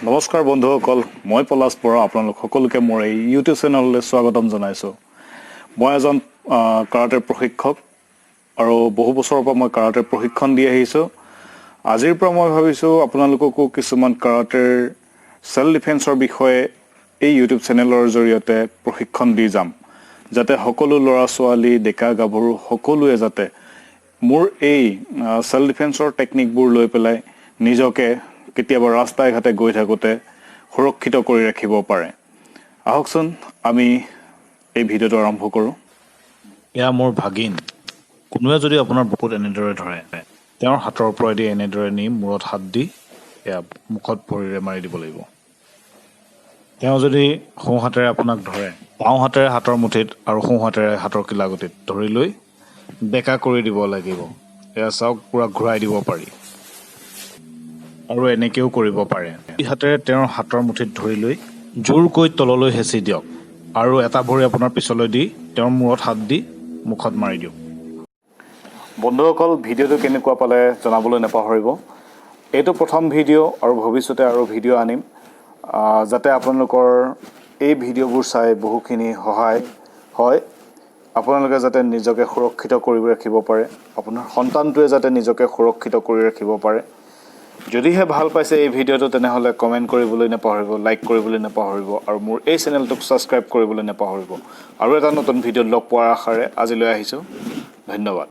নমস্কাৰ বন্ধুসকল, মই পলাশ বৰা আপোনালোক সকলোকে মোৰ এই ইউটিউব চেনেললৈ স্বাগতম জনাইছোঁ। মই এজন কাৰাটেৰ প্ৰশিক্ষক আৰু বহু বছৰৰ পৰা মই কাৰাটেৰ প্ৰশিক্ষণ দি আহিছোঁ। আজিৰ পৰা মই ভাবিছোঁ আপোনালোককো কিছুমান কাৰাটেৰ সেল্ফ ডিফেন্সৰ বিষয়ে এই ইউটিউব চেনেলৰ জৰিয়তে প্ৰশিক্ষণ দি যাম, যাতে সকলো ল'ৰা ছোৱালী ডেকা গাভৰু সকলোৱে যাতে মোৰ এই সেল্ফ ডিফেন্সৰ টেকনিকবোৰ লৈ পেলাই নিজকে কেতিয়াবা ৰাস্তাই ঘাটে গৈ থাকোঁতে সুৰক্ষিত কৰি ৰাখিব পাৰে। আহকচোন আমি এই ভিডিঅ'টো আৰম্ভ কৰোঁ। এয়া মোৰ ভাগিন। কোনোৱে যদি আপোনাৰ বুকুত এনেদৰে ধৰে, তেওঁৰ হাতৰ ওপৰেদি এনেদৰে নি মূৰত হাত দি এয়া মুখত ভৰিৰে মাৰি দিব লাগিব। তেওঁ যদি সোঁ হাতেৰে আপোনাক ধৰে, বাওঁ হাতেৰে হাতৰ মুঠিত আৰু সোঁ হাতেৰে হাতৰ কিলাগুটিত ধৰি লৈ বেকা কৰি দিব লাগিব। এয়া চাওক, পূৰা ঘূৰাই দিব পাৰি আৰু এনেকৈও কৰিব পাৰে। এই হাতেৰে তেওঁৰ হাতৰ মুঠিত ধৰি লৈ জোৰকৈ তললৈ হেঁচি দিয়ক আৰু এটা ভৰি আপোনাৰ পিছলৈ দি তেওঁৰ মূৰত হাত দি মুখত মাৰি দিয়ক। বন্ধুসকল, ভিডিঅ'টো কেনেকুৱা পালে জনাবলৈ নাপাহৰিব। এইটো প্ৰথম ভিডিঅ' আৰু ভৱিষ্যতে আৰু ভিডিঅ' আনিম, যাতে আপোনালোকৰ এই ভিডিঅ'বোৰ চাই বহুখিনি সহায় হয়। আপোনালোকে যাতে নিজকে সুৰক্ষিত কৰি ৰাখিব পাৰে, আপোনাৰ সন্তানটোৱে যাতে নিজকে সুৰক্ষিত কৰি ৰাখিব পাৰে। যদিহে ভাল পাইছে এই ভিডিঅ'টো, তেনেহ'লে কমেণ্ট কৰিবলৈ নাপাহৰিব, লাইক কৰিবলৈ নাপাহৰিব আৰু মোৰ এই চেনেলটোক ছাবস্ক্ৰাইব কৰিবলৈ নাপাহৰিব। আৰু এটা নতুন ভিডিঅ'ত লগ পোৱাৰ আশাৰে আজিলৈ আহিছোঁ। ধন্যবাদ।